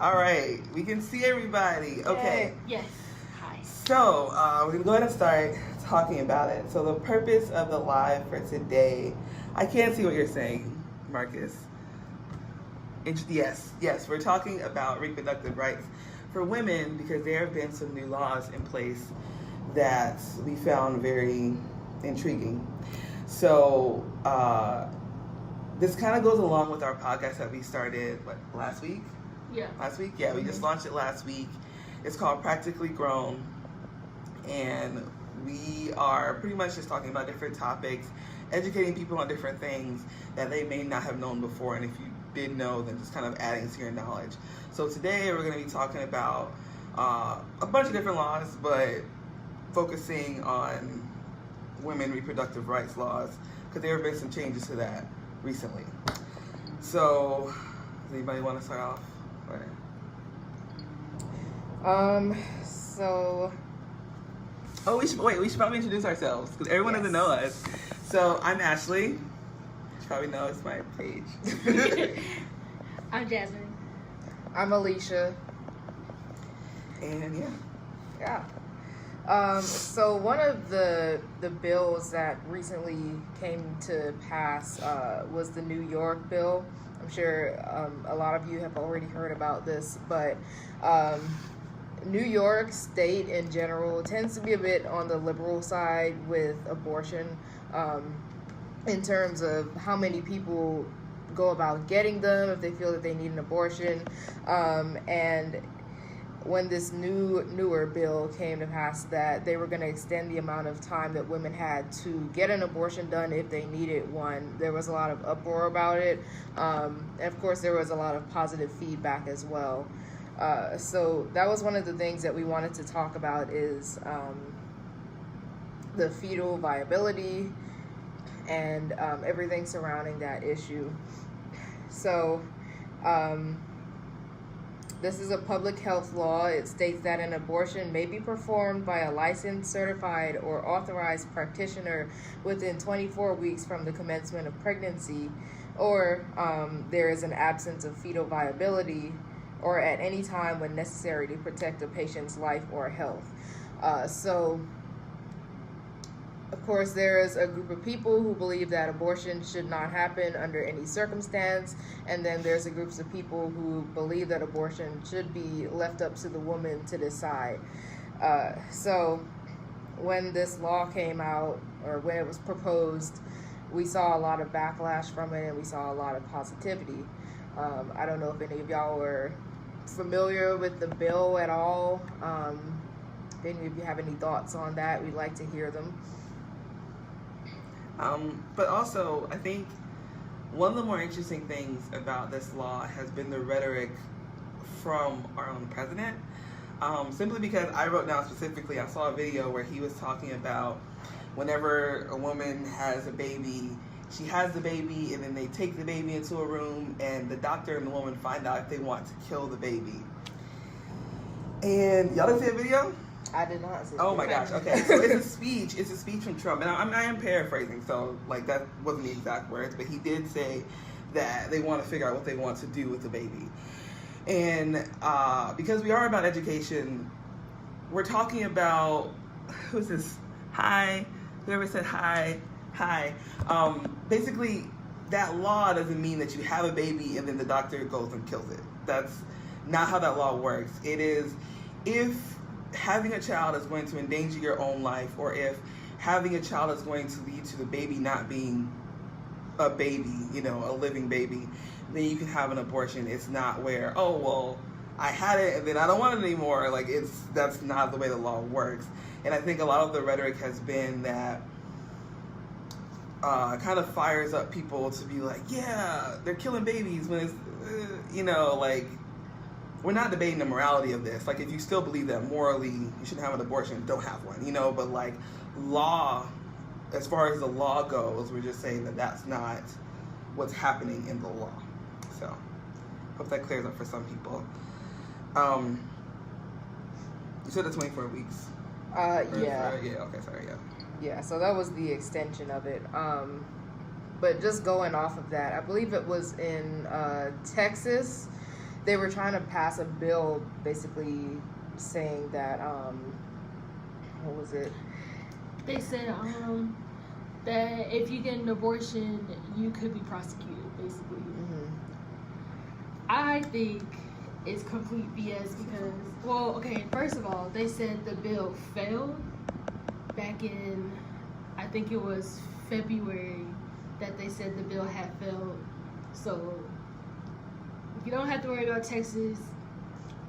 All right, we can see everybody. Okay. Yes. Hi. So we're gonna go ahead and start talking about it. So the purpose of the live for today, I can't see what you're saying, Marcus. Yes, we're talking about reproductive rights for women because there have been some new laws in place that we found very intriguing. So this kind of goes along with our podcast that we started, last week? Yeah. Last week? Yeah, we just launched it last week. It's called Practically Grown. And we are pretty much just talking about different topics, educating people on different things that they may not have known before. And if you did know, then just kind of adding to your knowledge. So today we're going to be talking about a bunch of different laws, but focusing on women reproductive rights laws, because there have been some changes to that recently. So, does anybody want to start off? We should probably introduce ourselves, because everyone doesn't know us. So, I'm Ashley. You probably know it's my page. I'm Jasmine. I'm Alicia. And yeah. So one of the bills that recently came to pass was the New York bill. I'm sure a lot of you have already heard about this, but New York State in general tends to be a bit on the liberal side with abortion in terms of how many people go about getting them if they feel that they need an abortion. And when this newer bill came to pass that they were going to extend the amount of time that women had to get an abortion done if they needed one, there was a lot of uproar about it. And of course, there was a lot of positive feedback as well. So that was one of the things that we wanted to talk about is the fetal viability and everything surrounding that issue. So, this is a public health law. It states that an abortion may be performed by a licensed, certified, or authorized practitioner within 24 weeks from the commencement of pregnancy, or there is an absence of fetal viability, or at any time when necessary to protect a patient's life or health. So, of course, there is a group of people who believe that abortion should not happen under any circumstance, and then there's a group of people who believe that abortion should be left up to the woman to decide. So when this law came out, or when it was proposed, we saw a lot of backlash from it, and we saw a lot of positivity. I don't know if any of y'all were familiar with the bill at all. If any of you have any thoughts on that, we'd like to hear them. But also, I think one of the more interesting things about this law has been the rhetoric from our own president. Simply because I wrote down specifically, I saw a video where he was talking about whenever a woman has a baby, she has the baby and then they take the baby into a room and the doctor and the woman find out if they want to kill the baby. And y'all didn't see the video? I did not see. Oh my gosh, okay. So it's a speech from Trump. And I am paraphrasing, so like that wasn't the exact words, but he did say that they want to figure out what they want to do with the baby. And because we are about education, we're talking about, who's this? Hi. Whoever said hi. Basically, that law doesn't mean that you have a baby and then the doctor goes and kills it. That's not how that law works. It is if having a child is going to endanger your own life, or if having a child is going to lead to the baby not being a baby, a living baby, then you can have an abortion. It's not where, oh, well, I had it and then I don't want it anymore. Like, that's not the way the law works. And I think a lot of the rhetoric has been that kind of fires up people to be like, yeah, they're killing babies when it's, like, we're not debating the morality of this. Like, if you still believe that morally you shouldn't have an abortion, don't have one, but like law, as far as the law goes, we're just saying that that's not what's happening in the law. So, hope that clears up for some people. You said the 24 weeks. Yeah. Yeah, okay, sorry, yeah. Yeah, so that was the extension of it. But just going off of that, I believe it was in Texas. They were trying to pass a bill basically saying that, what was it? They said that if you get an abortion, you could be prosecuted, basically. Mm-hmm. I think it's complete BS because, well, okay, first of all, they said the bill failed back in, I think it was February, that they said the bill had failed. So you don't have to worry about Texas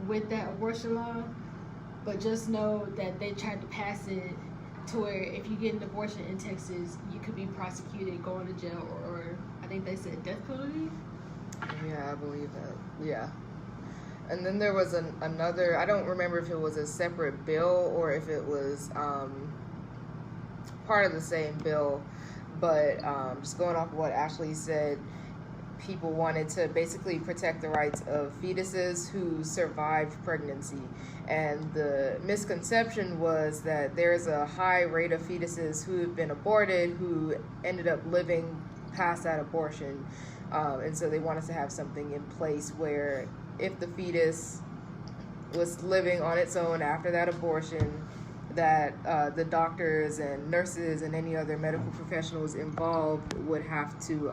with that abortion law, but just know that they tried to pass it to where if you get an abortion in Texas, you could be prosecuted, going to jail, or I think they said death penalty. Yeah, I believe that. Yeah. And then there was another, I don't remember if it was a separate bill or if it was part of the same bill, but just going off of what Ashley said, people wanted to basically protect the rights of fetuses who survived pregnancy. And the misconception was that there's a high rate of fetuses who have been aborted who ended up living past that abortion. And so they wanted to have something in place where if the fetus was living on its own after that abortion, that the doctors and nurses and any other medical professionals involved would have to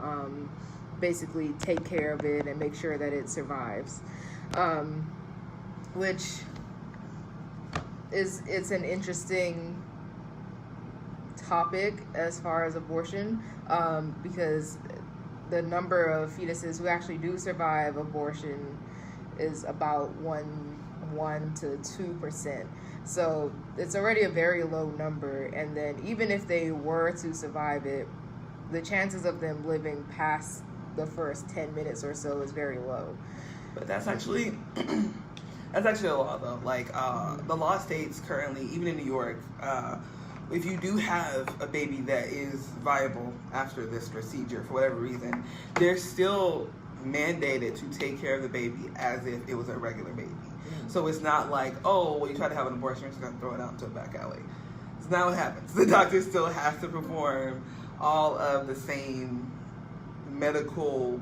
basically take care of it and make sure that it survives, which it's an interesting topic as far as abortion, because the number of fetuses who actually do survive abortion is about 1 to 2%. So it's already a very low number, and then even if they were to survive it, the chances of them living past the first 10 minutes or so is very low. But that's actually a law, though. Like the law states currently, even in New York, if you do have a baby that is viable after this procedure for whatever reason, they're still mandated to take care of the baby as if it was a regular baby. So it's not like, oh, well, you try to have an abortion, you're just going to throw it out into a back alley. It's not what happens. The doctor still has to perform all of the same medical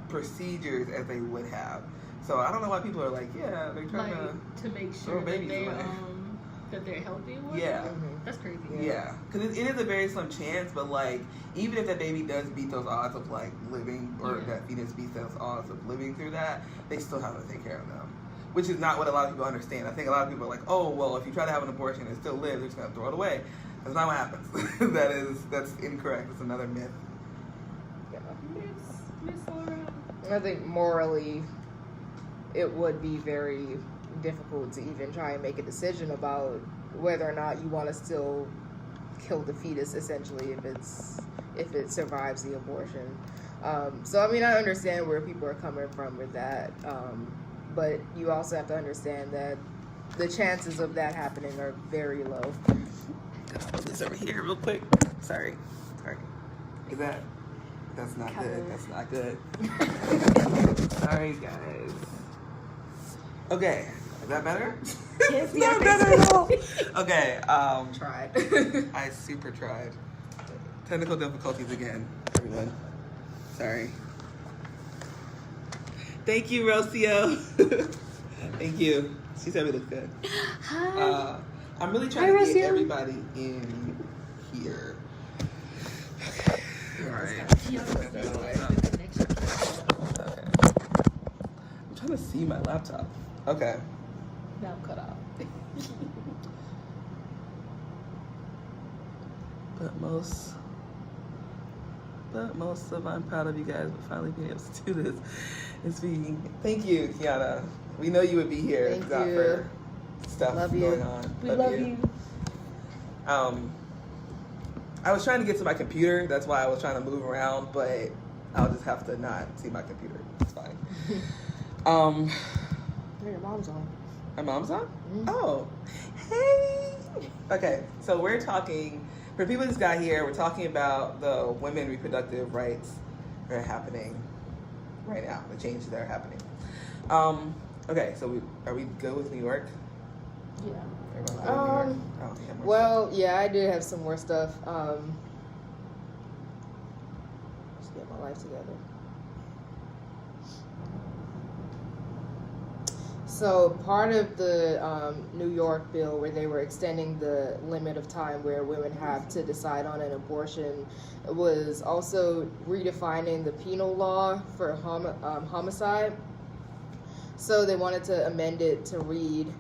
procedures as they would have. So I don't know why people are like, yeah, they're trying to make sure that they're healthy. Yeah. Mm-hmm. That's crazy. Yeah, because it is a very slim chance, but like, even if that baby does beat those odds of like living, or that fetus beats those odds of living through that, they still have to take care of them. Which is not what a lot of people understand. I think a lot of people are like, oh, well, if you try to have an abortion and it still lives, they're just going to throw it away. That's not what happens. That's incorrect. It's another myth. Yeah. Miss Laura. I think morally, it would be very difficult to even try and make a decision about whether or not you want to still kill the fetus, essentially, if it survives the abortion. So, I mean, I understand where people are coming from with that. But you also have to understand that the chances of that happening are very low. Let's put this over here real quick. Sorry. Is that's not good. That's not good. Sorry, guys. Okay. Is that better? Yes, It's not better at all. Okay. Tried. I super tried. Technical difficulties again, everyone. Sorry. Thank you, Rocio. Thank you. She said we look good. Hi. I'm really trying to get Rocio. everybody in here. Okay. All right. Okay. I'm trying to see my laptop. Okay. Now I'm cut off. But most of I'm proud of you guys for finally being able to do this. Thank you, Kiana. We know you would be here if not for stuff going on. We love you. I was trying to get to my computer. That's why I was trying to move around, but I'll just have to not see my computer. It's fine. Your mom's on. My mom's on? Mm-hmm. Oh, hey. Okay, so we're talking, for people who just got here, we're talking about the women reproductive rights that are happening right now, the changes that are happening. Okay, so are we good with New York? Yeah. Everyone's good with New York? I don't think I have more Well, yeah, I did have some more stuff. life together. So part of the New York bill where they were extending the limit of time where women have to decide on an abortion was also redefining the penal law for homicide. So they wanted to amend it to read,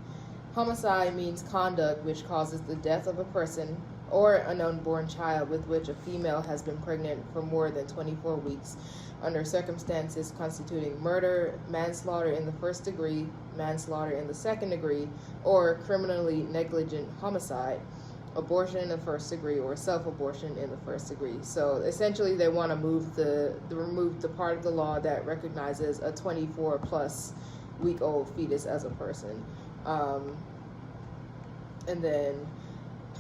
homicide means conduct which causes the death of a person or an unborn child with which a female has been pregnant for more than 24 weeks under circumstances constituting murder, manslaughter in the first degree, manslaughter in the second degree, or criminally negligent homicide, abortion in the first degree, or self-abortion in the first degree. So essentially they want to remove the part of the law that recognizes a 24 plus week old fetus as a person. And then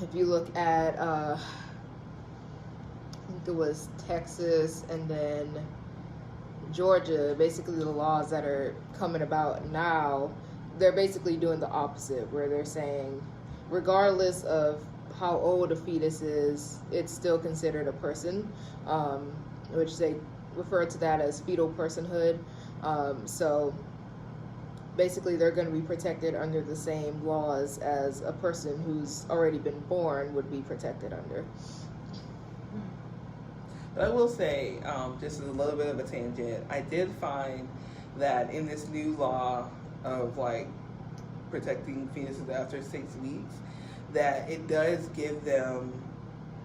if you look at I think it was Texas and then Georgia, basically the laws that are coming about now, they're basically doing the opposite, where they're saying regardless of how old a fetus is, it's still considered a person, which they refer to that as fetal personhood. So basically they're going to be protected under the same laws as a person who's already been born would be protected under. But I will say, just a little bit of a tangent, I did find that in this new law of like protecting fetuses after 6 weeks, that it does give them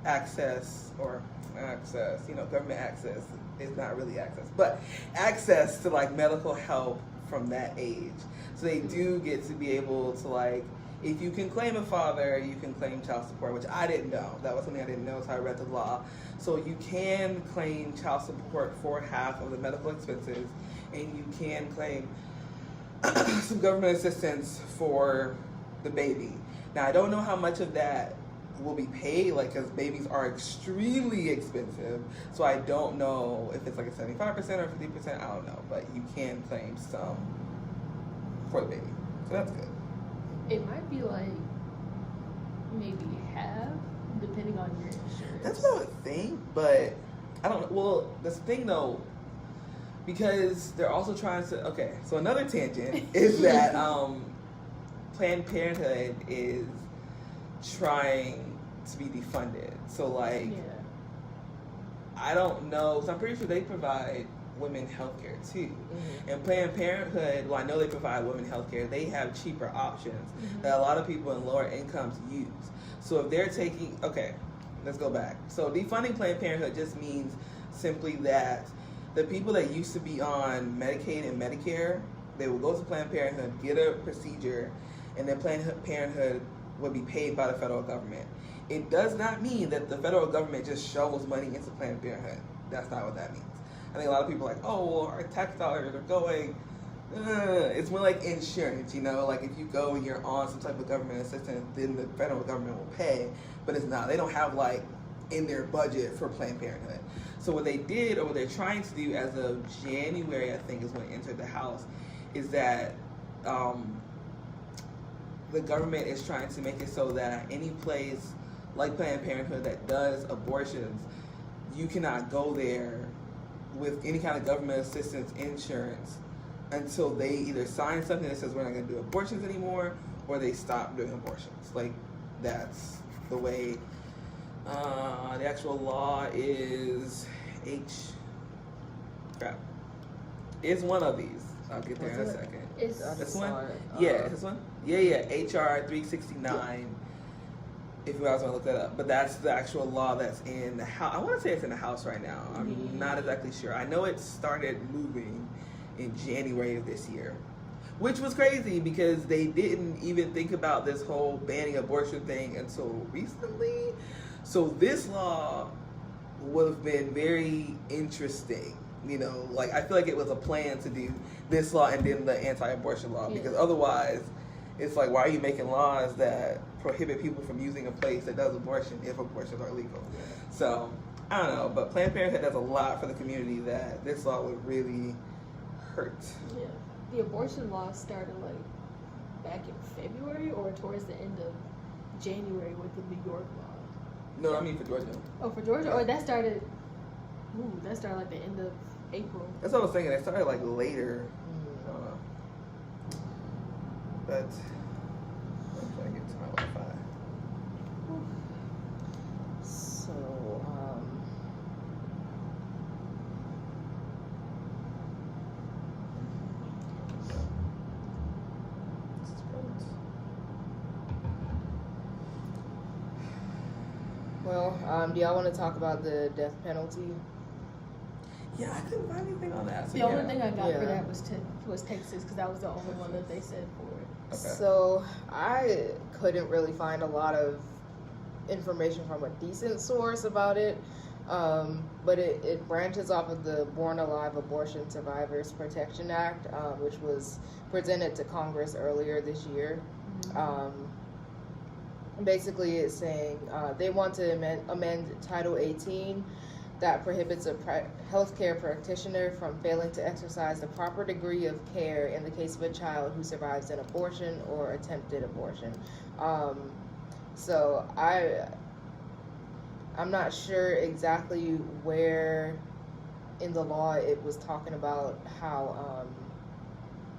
access, government access is not really access, but access to like medical help from that age. So they do get to be able to like, if you can claim a father, you can claim child support, which I didn't know. That was something I didn't know, so I read the law. So you can claim child support for half of the medical expenses, and you can claim some government assistance for the baby. Now, I don't know how much of that will be paid, like, because babies are extremely expensive. So I don't know if it's like a 75% or 50%, I don't know. But you can claim some for the baby. So that's good. It might be like maybe half, depending on your insurance. That's what I would think, but I don't know. Well, this thing though, because they're also trying to. Okay, so another tangent is that Planned Parenthood is trying to be defunded. So like, I don't know. So I'm pretty sure they provide women healthcare too. Mm-hmm. And Planned Parenthood, well, I know they provide women healthcare, they have cheaper options that a lot of people in lower incomes use. So if they're taking, okay, let's go back. So defunding Planned Parenthood just means simply that the people that used to be on Medicaid and Medicare, they will go to Planned Parenthood, get a procedure, and then Planned Parenthood would be paid by the federal government. It does not mean that the federal government just shovels money into Planned Parenthood. That's not what that means. I think a lot of people are like, oh, well, our tax dollars are going. It's more like insurance, you know? Like if you go and you're on some type of government assistance, then the federal government will pay. But it's not. They don't have like in their budget for Planned Parenthood. So what they did, or what they're trying to do as of January, I think is when it entered the House, is that the government is trying to make it so that any place like Planned Parenthood that does abortions, you cannot go there with any kind of government assistance insurance until they either sign something that says we're not going to do abortions anymore, or they stop doing abortions. Like, that's the way the actual law is. It's one of these. I'll get there in a second. It's this one? Yeah, this one? Yeah, HR 369. If you guys want to look that up. But that's the actual law that's in the House. I want to say it's in the House right now. I'm not exactly sure. I know it started moving in January of this year, which was crazy because they didn't even think about this whole banning abortion thing until recently. So this law would have been very interesting. You know, like I feel like it was a plan to do this law and then the anti-abortion law, because otherwise it's like, why are you making laws that prohibit people from using a place that does abortion if abortions are legal? So I don't know, but Planned Parenthood does a lot for the community that this law would really hurt. Yeah, the abortion law started like back in February or towards the end of January with the New York law. No, I mean for Georgia. Oh, for Georgia? Or that started Ooh, that started like the end of April. That's what I was thinking. It started like later. I don't know. But I'm trying to get to my Wi-Fi. So, do y'all want to talk about the death penalty? Yeah, I couldn't find anything on that. So The only thing I got for Yeah. that was Texas, because that was the only one that they said for it. Okay. So I couldn't really find a lot of information from a decent source about it, but it branches off of the Born Alive Abortion Survivors Protection Act, which was presented to Congress earlier this year. Basically, it's saying they want to amend Title 18 that prohibits a healthcare practitioner from failing to exercise the proper degree of care in the case of a child who survives an abortion or attempted abortion. So I'm not sure exactly where in the law it was talking about how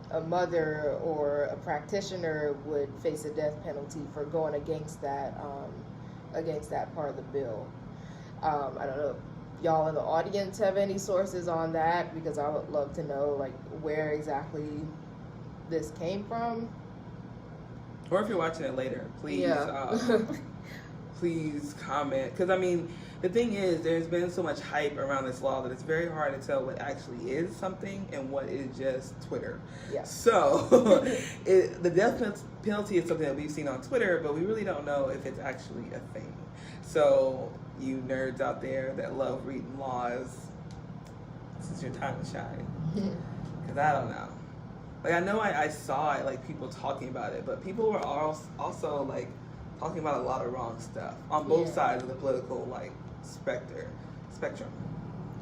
a mother or a practitioner would face a death penalty for going against that part of the bill. I don't know if y'all in the audience have any sources on that, because I would love to know like where exactly this came from. Or if you're watching it later, please, please comment. Because I mean, the thing is, there's been so much hype around this law that it's very hard to tell what actually is something and what is just Twitter. Yeah. So the death penalty is something that we've seen on Twitter, but we really don't know if it's actually a thing. So you nerds out there that love reading laws, this is your time to shine. Because I don't know. Like, I know I saw it, like, people talking about it, but people were also like, talking about a lot of wrong stuff on both sides of the political, like, spectrum.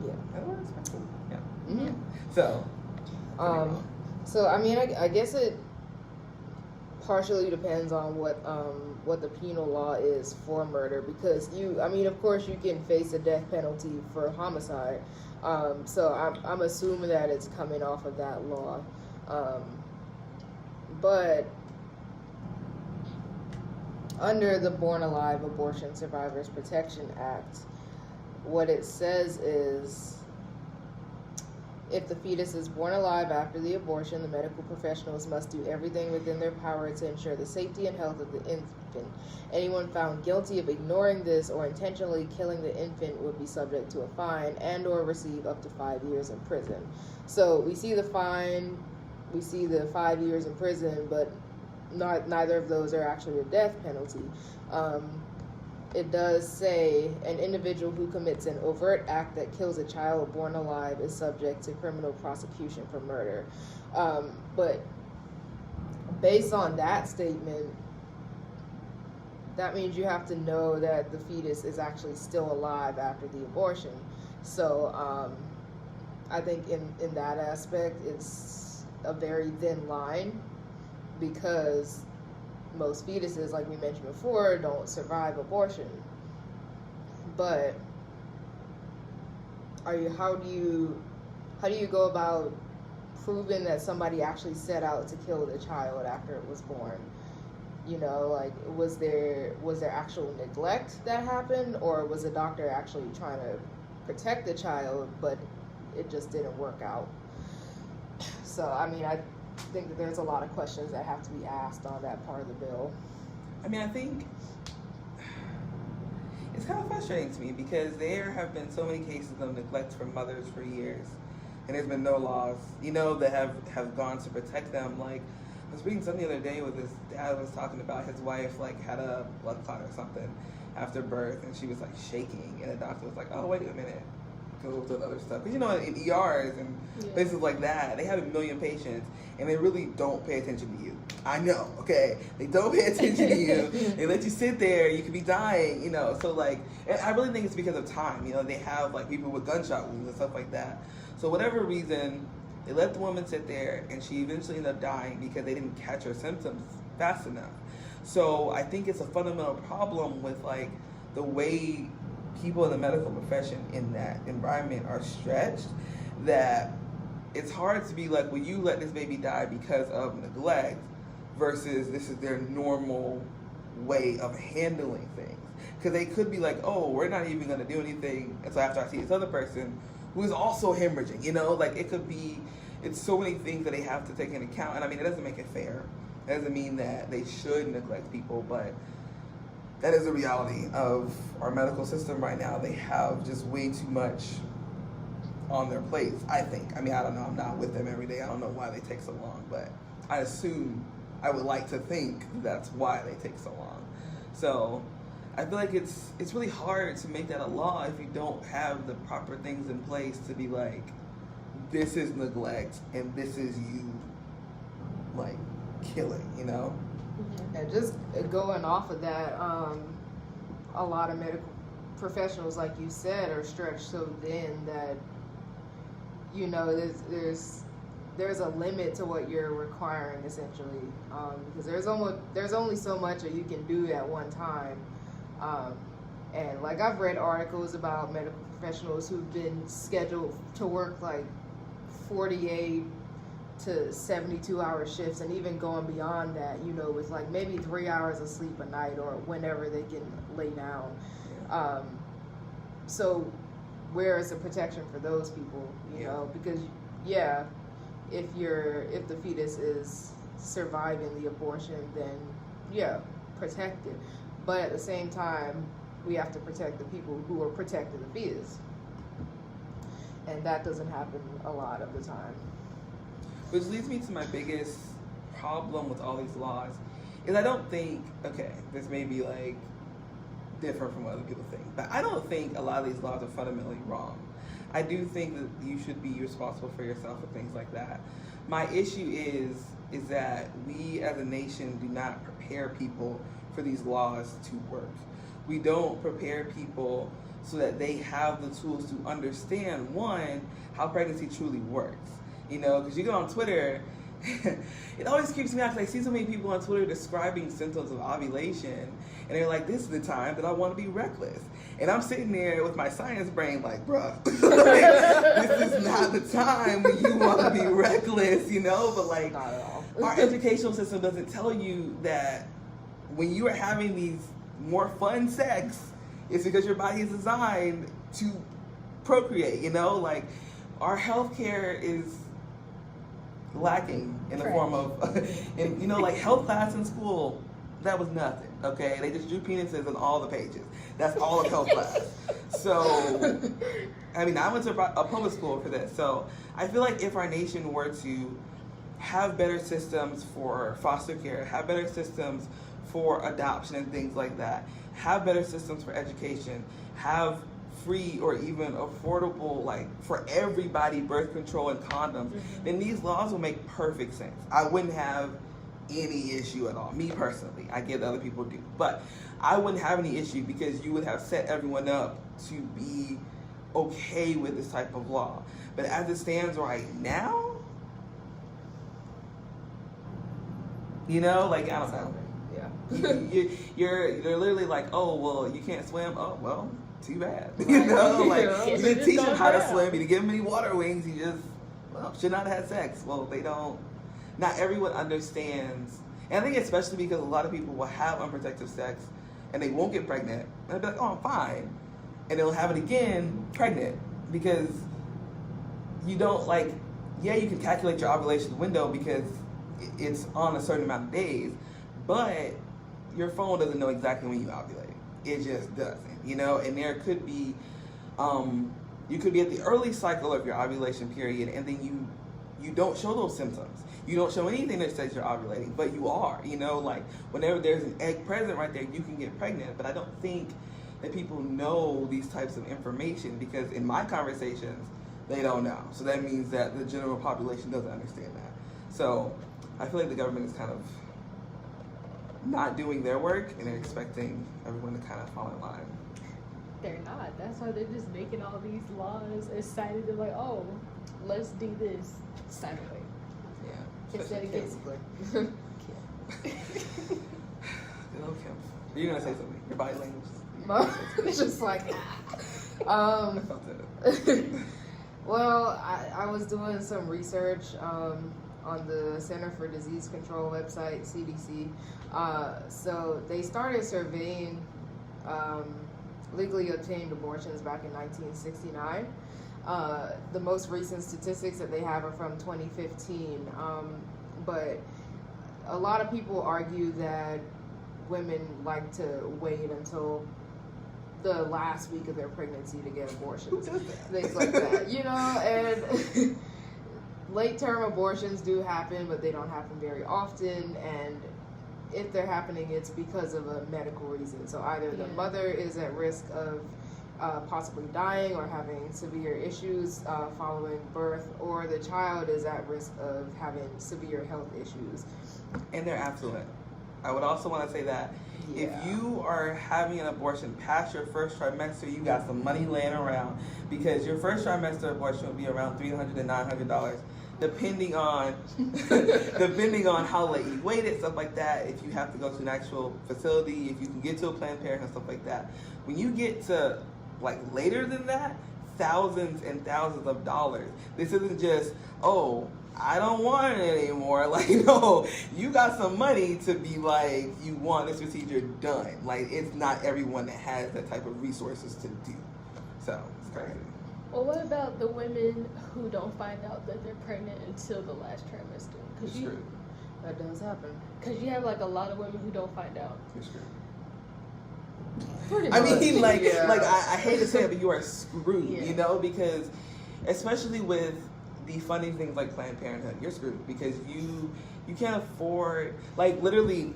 Yeah. That word, spectrum? Yeah. Mm-hmm. So, so I mean, I guess it partially depends on what the penal law is for murder, because of course you can face a death penalty for homicide. So I'm assuming that it's coming off of that law. But under the Born Alive Abortion Survivors Protection Act, what it says is, if the fetus is born alive after the abortion, the medical professionals must do everything within their power to ensure the safety and health of the infant. Anyone found guilty of ignoring this or intentionally killing the infant would be subject to a fine and or receive up to 5 years in prison. So we see the fine, we see the 5 years in prison, but neither of those are actually a death penalty. It does say an individual who commits an overt act that kills a child born alive is subject to criminal prosecution for murder. But based on that statement, that means you have to know that the fetus is actually still alive after the abortion. So I think in that aspect, it's a very thin line, because most fetuses, like we mentioned before, don't survive abortion. But how do you go about proving that somebody actually set out to kill the child after it was born? Like, was there actual neglect that happened, or was the doctor actually trying to protect the child, but it just didn't work out? So I think that there's a lot of questions that have to be asked on that part of the bill. I think it's kind of frustrating to me, because there have been so many cases of neglect from mothers for years, and there's been no laws, that have gone to protect them. Like, I was reading something the other day where this dad was talking about his wife, like, had a blood clot or something after birth, and she was, like, shaking, and the doctor was like, oh, wait a minute, go to other stuff. Because, in ERs and places like that, they have 1 million patients, and they really don't pay attention to you. I know, okay? They don't pay attention to you. They let you sit there. You could be dying, So, like, and I really think it's because of time. They have, like, people with gunshot wounds and stuff like that. So, whatever reason, they let the woman sit there, and she eventually ended up dying because they didn't catch her symptoms fast enough. So, I think it's a fundamental problem with, like, the way people in the medical profession in that environment are stretched, that it's hard to be like, well, you let this baby die because of neglect versus this is their normal way of handling things. Because they could be like, oh, we're not even going to do anything until after I see this other person who is also hemorrhaging, you know? Like, it could be, it's so many things that they have to take into account. And I mean, it doesn't make it fair. It doesn't mean that they should neglect people, but that is the reality of our medical system right now. They have just way too much on their plates, I think. I mean, I don't know. I'm not with them every day. I don't know why they take so long, but I assume, I would like to think that's why they take so long. So I feel like it's really hard to make that a law if you don't have the proper things in place to be like, this is neglect and this is you, like, killing, you know? And just going off of that, a lot of medical professionals, like you said, are stretched so thin that, you know, there's a limit to what you're requiring, essentially, because there's only so much that you can do at one time. And like, I've read articles about medical professionals who've been scheduled to work like 48 to 72 hour shifts, and even going beyond that, you know, with like maybe 3 hours of sleep a night or whenever they can lay down. So where is the protection for those people, you know? Because yeah, if the fetus is surviving the abortion, then yeah, protect it. But at the same time, we have to protect the people who are protecting the fetus. And that doesn't happen a lot of the time. Which leads me to my biggest problem with all these laws, is I don't think, okay, this may be like different from what other people think, but I don't think a lot of these laws are fundamentally wrong. I do think that you should be responsible for yourself and things like that. My issue is that we as a nation do not prepare people for these laws to work. We don't prepare people so that they have the tools to understand, one, how pregnancy truly works. You know, because you go on Twitter, it always creeps me out because I see so many people on Twitter describing symptoms of ovulation, and they're like, this is the time that I want to be reckless. And I'm sitting there with my science brain like, bruh, like, this is not the time when you want to be reckless, you know? But like, Not at all. our educational system doesn't tell you that when you are having these more fun sex, it's because your body is designed to procreate, you know? Like, our healthcare is lacking in the form of, and you know, like health class in school, that was nothing, okay? They just drew penises on all the pages. That's all of health class. So, I mean, I went to a public school for this. So I feel like if our nation were to have better systems for foster care, have better systems for adoption and things like that, have better systems for education, have free or even affordable, like for everybody, birth control and condoms, then these laws will make perfect sense. I wouldn't have any issue at all. Me personally, I get that other people do, but I wouldn't have any issue because you would have set everyone up to be okay with this type of law. But as it stands right now, you know, like, I don't know. Yeah. You're literally like, oh, well, you can't swim. Oh, well, too bad. You know, like, you didn't teach them how to swim. You didn't give them any water wings. You just, well, should not have had sex. Well, they don't. Not everyone understands. And I think especially because a lot of people will have unprotected sex and they won't get pregnant. And they'll be like, oh, I'm fine. And they'll have it again, pregnant. Because you don't, like, yeah, you can calculate your ovulation window because it's on a certain amount of days. But your phone doesn't know exactly when you ovulate. It just doesn't, you know? And there could be, you could be at the early cycle of your ovulation period and then you don't show those symptoms. You don't show anything that says you're ovulating, but you are, you know? Like, whenever there's an egg present right there, you can get pregnant. But I don't think that people know these types of information because in my conversations, they don't know. So that means that the general population doesn't understand that. So I feel like the government is kind of not doing their work and they're expecting everyone to kind of fall in line. They're not. That's why they're just making all these laws excited. They're like, oh, let's do this. Sign away. Yeah. Instead of getting Good old Kim. You're going to say something. Your body language. It's just like, I felt it. well, I was doing some research on the Center for Disease Control website, CDC. So they started surveying legally obtained abortions back in 1969. The most recent statistics that they have are from 2015. But a lot of people argue that women like to wait until the last week of their pregnancy to get abortions. Who does that? Things like that, you know, and late-term abortions do happen, but they don't happen very often, and if they're happening, it's because of a medical reason. So either the mother is at risk of possibly dying or having severe issues following birth, or the child is at risk of having severe health issues. And they're affluent. I would also want to say that if you are having an abortion past your first trimester, you got some money laying around, because your first trimester abortion will be around $300 to $900, depending on how late you waited, stuff like that. If you have to go to an actual facility, if you can get to a Planned Parenthood, stuff like that. When you get to like later than that, thousands and thousands of dollars. This isn't just, oh, I don't want it anymore. Like, no, you got some money to be like, you want this procedure done. Like, it's not everyone that has that type of resources to do. So, it's crazy. Well, what about the women who don't find out that they're pregnant until the last trimester? It's true. That does happen. Because you have like a lot of women who don't find out. It's true. Pretty I mean, much. I hate to say it, but you are screwed, Yeah. you know, because especially with defunding things like Planned Parenthood, you're screwed because you can't afford, like, literally,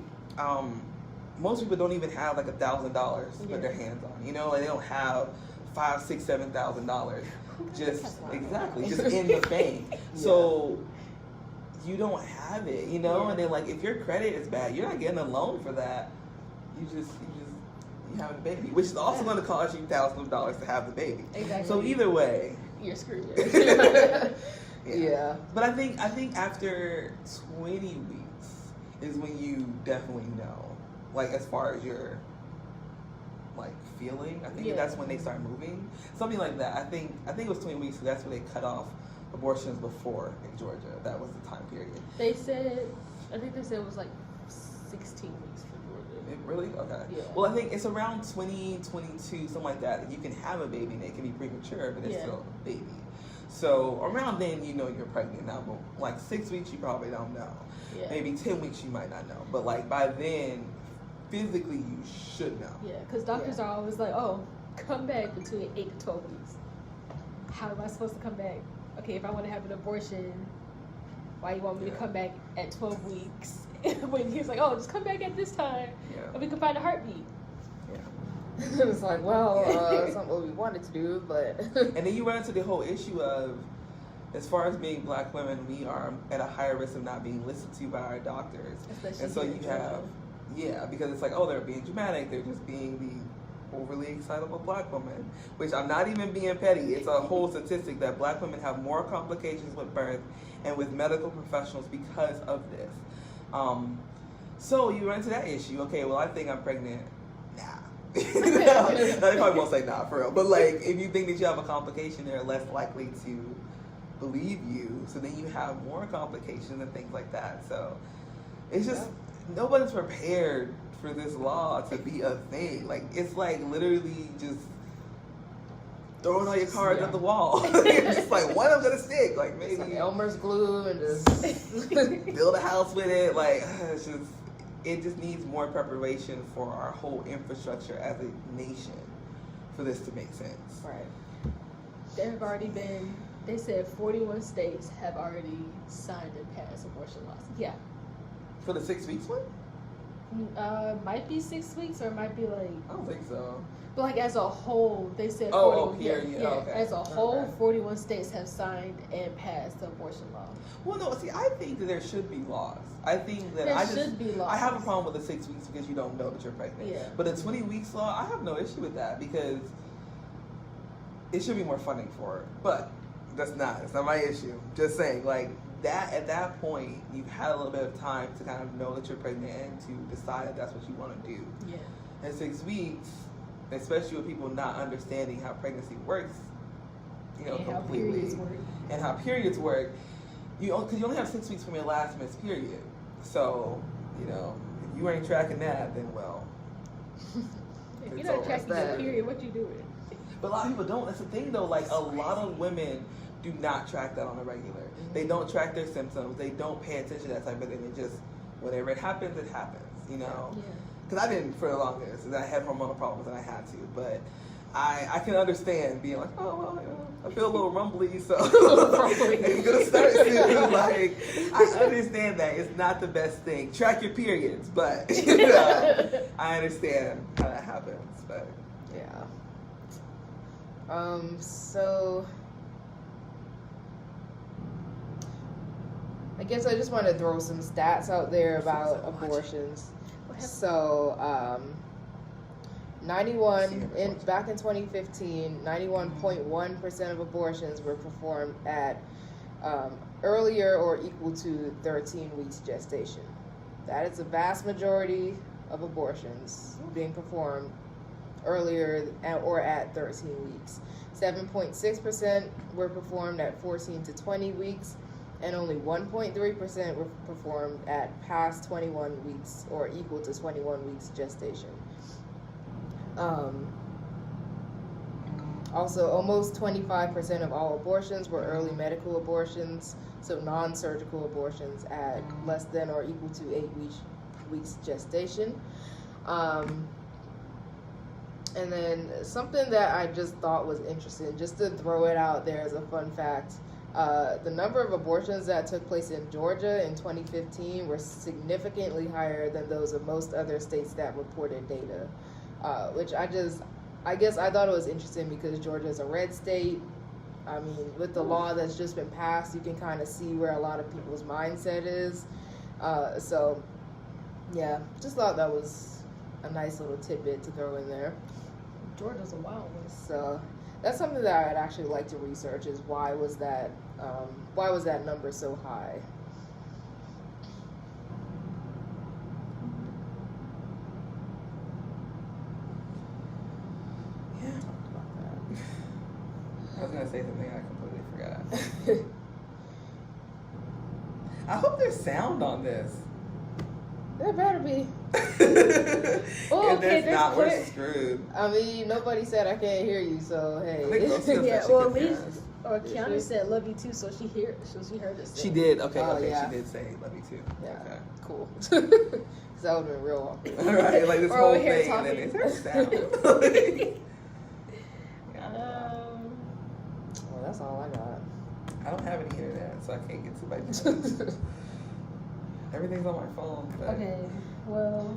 most people don't even have like $1,000 to put their hands on, you know, like they don't have $5,000, $6,000, $7,000 just in the bank. So you don't have it, you know, and then like if your credit is bad, you're not getting a loan for that. You having a baby, which is also going to cost you thousands of dollars to have the baby. Exactly. So either way, you're screwed. Yeah. But I think after 20 weeks is when you definitely know, like as far as your like feeling. I think that's when they start moving, something like that. I think it was 20 weeks. So that's when they cut off abortions before in Georgia. That was the time period. I think they said it was like 16 weeks for Georgia. Really? Okay. Yeah. Well, I think it's around 20, 22, something like that. You can have a baby and it can be premature, but it's still a baby. So around then, you know you're pregnant. Now, but like 6 weeks, you probably don't know. Yeah. Maybe 10 weeks, you might not know. But like by then, physically, you should know. Yeah, because doctors are always like, oh, come back between 8 to 12 weeks. How am I supposed to come back? Okay, if I want to have an abortion, why you want me to come back at 12 weeks? When he was like, oh, just come back at this time, and we can find a heartbeat. Yeah. It was like, well, it's not what we wanted to do, but... And then you run into the whole issue of, as far as being black women, we are at a higher risk of not being listened to by our doctors. Especially and so you have, because it's like, oh, they're being dramatic, they're just being the overly excitable black woman, which I'm not even being petty. It's a whole statistic that black women have more complications with birth and with medical professionals because of this. So you run into that issue. Okay, well, I think I'm pregnant. Nah. No, they probably won't say nah for real. But like, if you think that you have a complication, they're less likely to believe you. So then you have more complications and things like that. So it's just nobody's prepared for this law to be a thing. Like, it's like literally just throwing all your cards at the wall. It's just like, what I'm gonna stick? Like maybe like Elmer's glue and just build a house with it. Like it just needs more preparation for our whole infrastructure as a nation for this to make sense. Right. There have already been, they said 41 states have already signed and passed abortion laws. Yeah. For the 6 weeks one? Might be 6 weeks or it might be like, I don't think so. but like as a whole, they said Okay. as a whole, 41 states have signed and passed the abortion law. Well, no, see, I think that there should be laws. I think that There should be laws. I have a problem with the 6 weeks because you don't know that you're pregnant. Yeah. But the 20 weeks law, I have no issue with that because it should be more funding for it. But that's not my issue. Just saying, like, that at that point, you've had a little bit of time to kind of know that you're pregnant and to decide if that's what you want to do. Yeah. And 6 weeks, especially with people not understanding how pregnancy works, you know, And completely, how periods work. and how periods work. Because you only have 6 weeks from your last missed period. So, you know, if you ain't tracking that, then well. If it's you're not over. tracking your period, what you doing? But a lot of people don't. That's the thing, though. Like, a lot of women do not track that on a regular. They don't track their symptoms. They don't pay attention to that type of thing. It just, whatever it happens, you know? Yeah. Because I didn't for the longest. I had hormonal problems and I had to. But I can understand being like, oh, well, you know, I feel a little rumbly, so it's going to start soon. Like, I understand that. It's not the best thing. Track your periods, but, you know, I understand how that happens. But Yeah. So I guess I just want to throw some stats out there about abortions. So, back in 2015, 91.1% of abortions were performed at earlier or equal to 13 weeks gestation. That is the vast majority of abortions being performed earlier or at 13 weeks. 7.6% were performed at 14 to 20 weeks, and only 1.3% were performed at past 21 weeks or equal to 21 weeks gestation. Also, almost 25% of all abortions were early medical abortions, so non-surgical abortions at less than or equal to 8 weeks gestation. And then something that I just thought was interesting, just to throw it out there as a fun fact, the number of abortions that took place in Georgia in 2015 were significantly higher than those of most other states that reported data, which I guess I thought it was interesting because Georgia is a red state. I mean, with the law that's just been passed, you can kind of see where a lot of people's mindset is. So, yeah, just thought that was a nice little tidbit to throw in there. Georgia's a wild one. So that's something that I'd actually like to research, is why was that number so high? yeah, I was gonna say something I completely forgot. I hope there's sound on this. There better be. Oh, If okay, there's not, we're there's screwed. I mean, nobody said I can't hear you, so I think hey. Lucy said Yeah, she well, could at hear least, us. or Kiana said love you too, so she heard us. She did. Okay, Oh, okay, yeah. she did say love you too. Yeah. Okay. Cool. Because that would have been real awkward. All right, like this We're whole over here thing, and then talking. is there sound? Yeah. Well, that's all I got. I don't have any internet, so I can't get to my notes. Everything's on my phone. But Okay, well,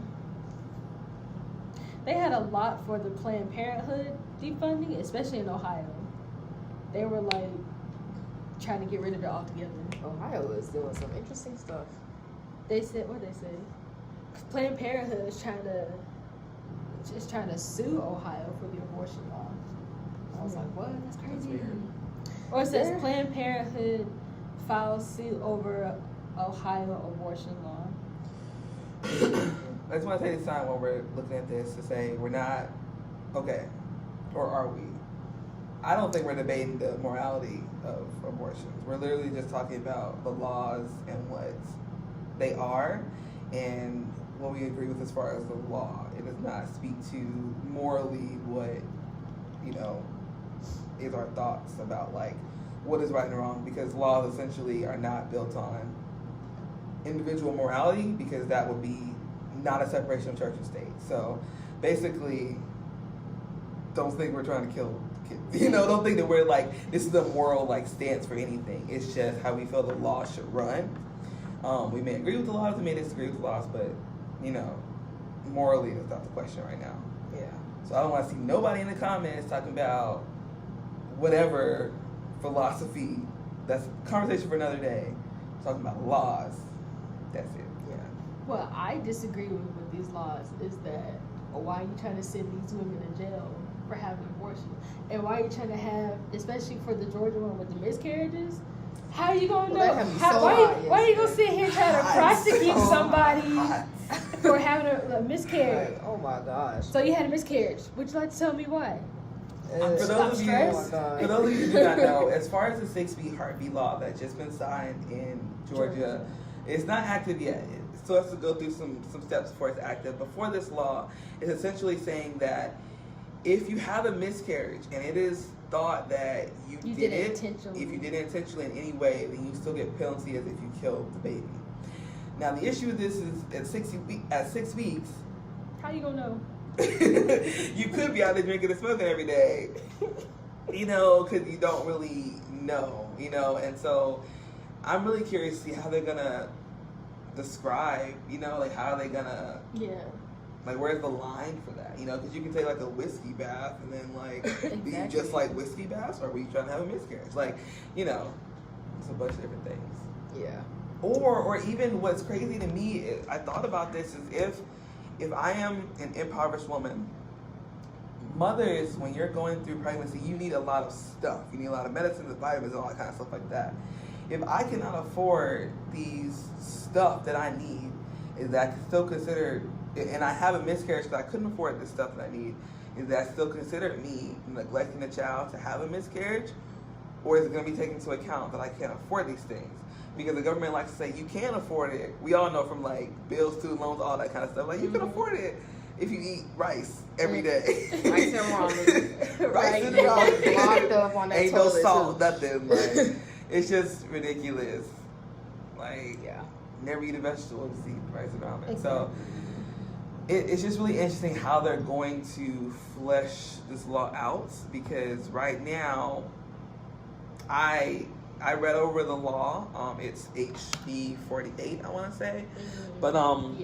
they had a lot for the Planned Parenthood defunding, especially in Ohio. They were like trying to get rid of it altogether. Ohio is doing some interesting stuff. They said, what they say? Planned Parenthood is trying to sue Ohio for the abortion law. I was like, what? That's crazy. That's weird. Or it says Yeah. Planned Parenthood files suit over Ohio abortion law. I just want to take this time when we're looking at this to say we're not okay, or are we? I don't think we're debating the morality of abortions. We're literally just talking about the laws and what they are and what we agree with as far as the law. It does not speak to morally what, you know, is our thoughts about like what is right and wrong, because laws essentially are not built on individual morality, because that would be not a separation of church and state. So basically, don't think we're trying to kill kids. You know, don't think that we're like, this is a moral like stance for anything. It's just how we feel the law should run. We may agree with the laws, we may disagree with the laws, but you know, morally that's not the question right now. Yeah. So I don't want to see nobody in the comments talking about whatever philosophy. That's a conversation for another day. Talking about laws. That's it. Yeah. What I disagree with these laws is that, why are you trying to send these women to jail for having abortion? And why are you trying to have, especially for the Georgia one with the miscarriages, how are you going to Well, know? that had me so Why hot are you going to sit here trying to prosecute somebody for having a miscarriage. Like, oh my gosh. So you had a miscarriage. Would you like to tell me why? For those of you who do not know, as far as the 6-week heartbeat law that's just been signed in Georgia, it's not active yet. It still has to go through some steps before it's active. Before this law, it's essentially saying that if you have a miscarriage and it is thought that you did it intentionally, if you did it intentionally in any way, then you still get penalty as if you killed the baby. Now the issue with this is at 6 weeks. How you gonna know? You could be out there drinking and smoking every day, because you don't really know, and so I'm really curious to see how they're gonna describe, like how are they gonna, like where's the line for that, because you can take like a whiskey bath and then like, exactly. Do you just like whiskey baths or were you trying to have a miscarriage? Like, it's a bunch of different things. Yeah. Or even what's crazy to me is, I thought about this, is if I am an impoverished woman, mothers, when you're going through pregnancy, you need a lot of stuff. You need a lot of medicines and vitamins and all that kind of stuff like that. If I cannot afford these stuff that I need, is that still considered, and I have a miscarriage because I couldn't afford the stuff that I need, is that still considered me neglecting the child to have a miscarriage? Or is it going to be taken into account that I can't afford these things? Because the government likes to say you can't afford it. We all know from like bills, student loans, all that kind of stuff. Like you can afford it if you eat rice every day. Rice and ramen. Rice and ramen. Locked up on that Ain't no toilet, salt, too. nothing. Like, it's just ridiculous. Like, never eat a vegetable to eat rice and ramen. Exactly. So it's just really interesting how they're going to flesh this law out, because right now, I read over the law. It's HB 48, I want to say, but I'm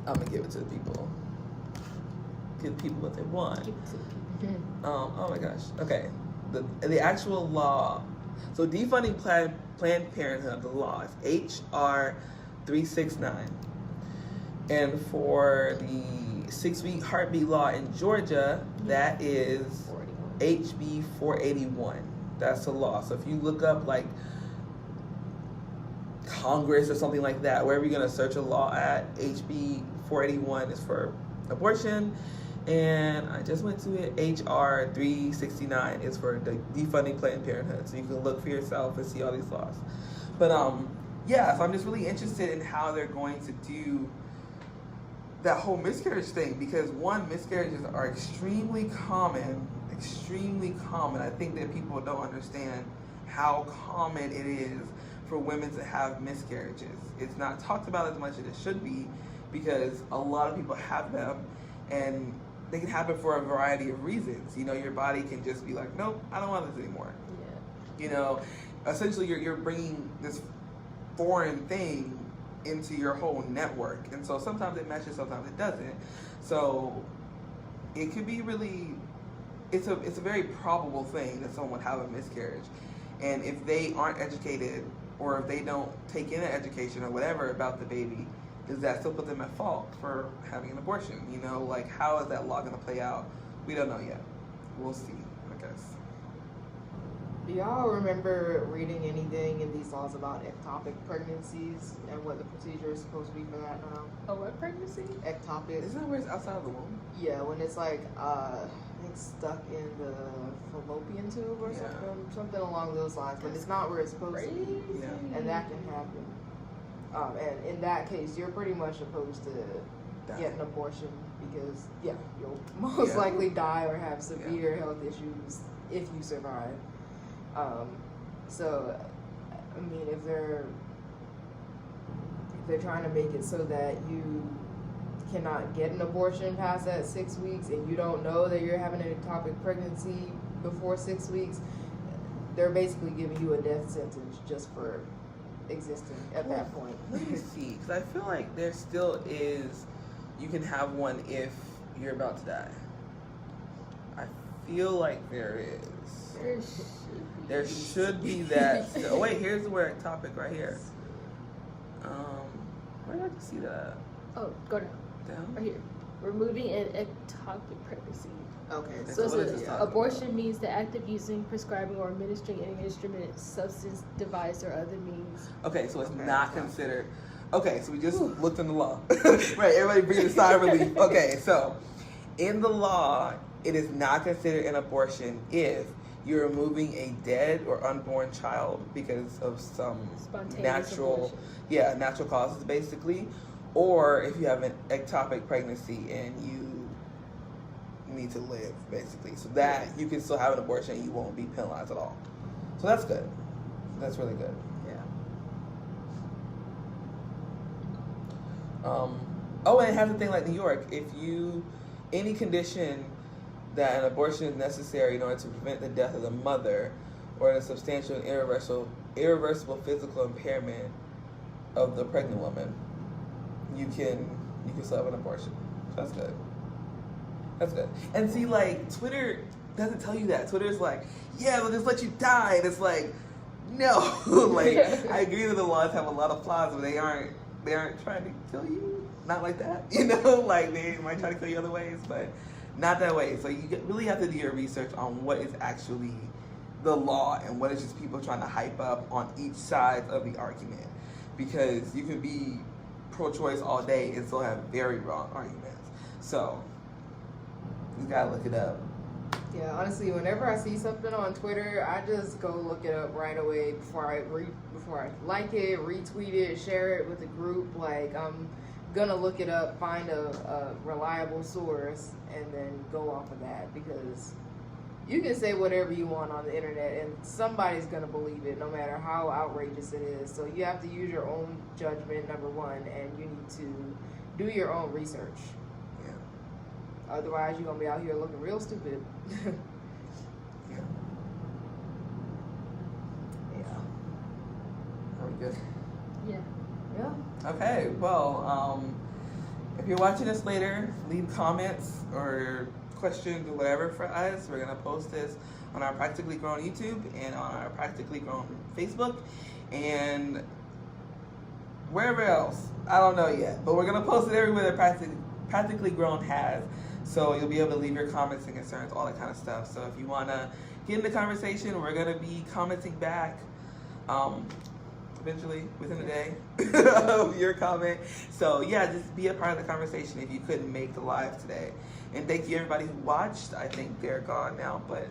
gonna give it to the people. Give people what they want. Give it to the people. Oh my gosh. Okay, the actual law. So defunding Planned Parenthood, the law is HR 369, and for the 6-week heartbeat law in Georgia, that is HB 481. That's the law. So if you look up like Congress or something like that, wherever you're going to search a law at, HB 481 is for abortion. And I just went to it. HR 369 is for the defunding Planned Parenthood. So you can look for yourself and see all these laws. But so I'm just really interested in how they're going to do that whole miscarriage thing, because one, miscarriages are extremely common. I think that people don't understand how common it is for women to have miscarriages. It's not talked about as much as it should be, because a lot of people have them, and they can happen for a variety of reasons. Your body can just be like, nope, I don't want this anymore. Essentially you're bringing this foreign thing into your whole network, and so sometimes it matches, sometimes it doesn't. So it could be really, it's a very probable thing that someone would have a miscarriage, and if they aren't educated, or if they don't take in an education or whatever about the baby, does that still put them at fault for having an abortion? Like how is that law going to play out? We don't know yet. We'll see, I guess. Do y'all remember reading anything in these laws about ectopic pregnancies and what the procedure is supposed to be for that now? A what pregnancy? Ectopic. Isn't that where it's outside of the womb? Yeah, when it's like, I think stuck in the fallopian tube or something along those lines, but it's not where it's supposed to be. Yeah. And that can happen. And in that case, you're pretty much supposed to get an abortion, because you'll most likely die or have severe health issues if you survive. So, I mean, if they're trying to make it so that you cannot get an abortion past that 6 weeks, and you don't know that you're having an ectopic pregnancy before 6 weeks, they're basically giving you a death sentence just for existing at that point. Let me see, because I feel like there still is, you can have one if you're about to die. I feel like there is. There should be that. Oh wait, here's the word topic right here. Where did I see that? Oh, go down. Down? Right here. Removing an ectopic pregnancy. Okay. So abortion means the act of using, prescribing, or administering any instrument, substance, device, or other means. Okay, so it's not considered. Okay, so we just looked in the law. Right, everybody breathe a sigh of relief. Okay, so in the law, it is not considered an abortion if you're removing a dead or unborn child because of some natural causes, basically, or if you have an ectopic pregnancy and you need to live, basically, so that you can still have an abortion and you won't be penalized at all. So that's good. That's really good. And it has a thing like New York. If any condition that an abortion is necessary in order to prevent the death of the mother or the substantial and irreversible physical impairment of the pregnant woman, you can still have an abortion. So that's good. That's good. And see, like, Twitter doesn't tell you that. Twitter's like, yeah, we'll just let you die. And it's like, no. Like, I agree that the laws have a lot of flaws, but they aren't trying to kill you. Not like that, like they might try to kill you other ways, but not that way. So you really have to do your research on what is actually the law and what is just people trying to hype up on each side of the argument, because you can be pro-choice all day and still have very wrong arguments. So you gotta look it up. Yeah, honestly, whenever I see something on Twitter, I just go look it up right away before I like it, retweet it, share it with the group. Like, I'm gonna look it up, find a reliable source, and then go off of that, because you can say whatever you want on the internet and somebody's gonna believe it, no matter how outrageous it is. So you have to use your own judgment, number one, and you need to do your own research. Yeah. Otherwise, you're gonna be out here looking real stupid. Yeah. Are we good? Yeah. Yeah. Okay, well, if you're watching this later, leave comments or questions or whatever for us. We're going to post this on our Practically Grown YouTube and on our Practically Grown Facebook and wherever else. I don't know yet, but we're going to post it everywhere that Practically Grown has. So you'll be able to leave your comments and concerns, all that kind of stuff. So if you want to get in the conversation, we're going to be commenting back eventually within a day of your comment. So yeah, just be a part of the conversation if you couldn't make the live today. And thank you everybody who watched. I think they're gone now, but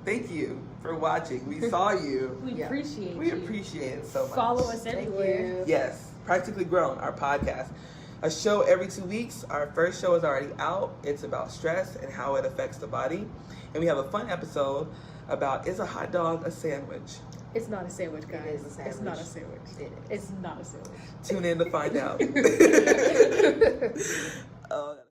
thank you for watching. We saw you. We appreciate We appreciate it so much. Follow us everywhere. Yes, Practically Grown, our podcast. A show every 2 weeks. Our first show is already out. It's about stress and how it affects the body. And we have a fun episode about, is a hot dog a sandwich? It's not a sandwich, guys. It is a sandwich. It's not a sandwich. It's not a sandwich. Tune in to find out.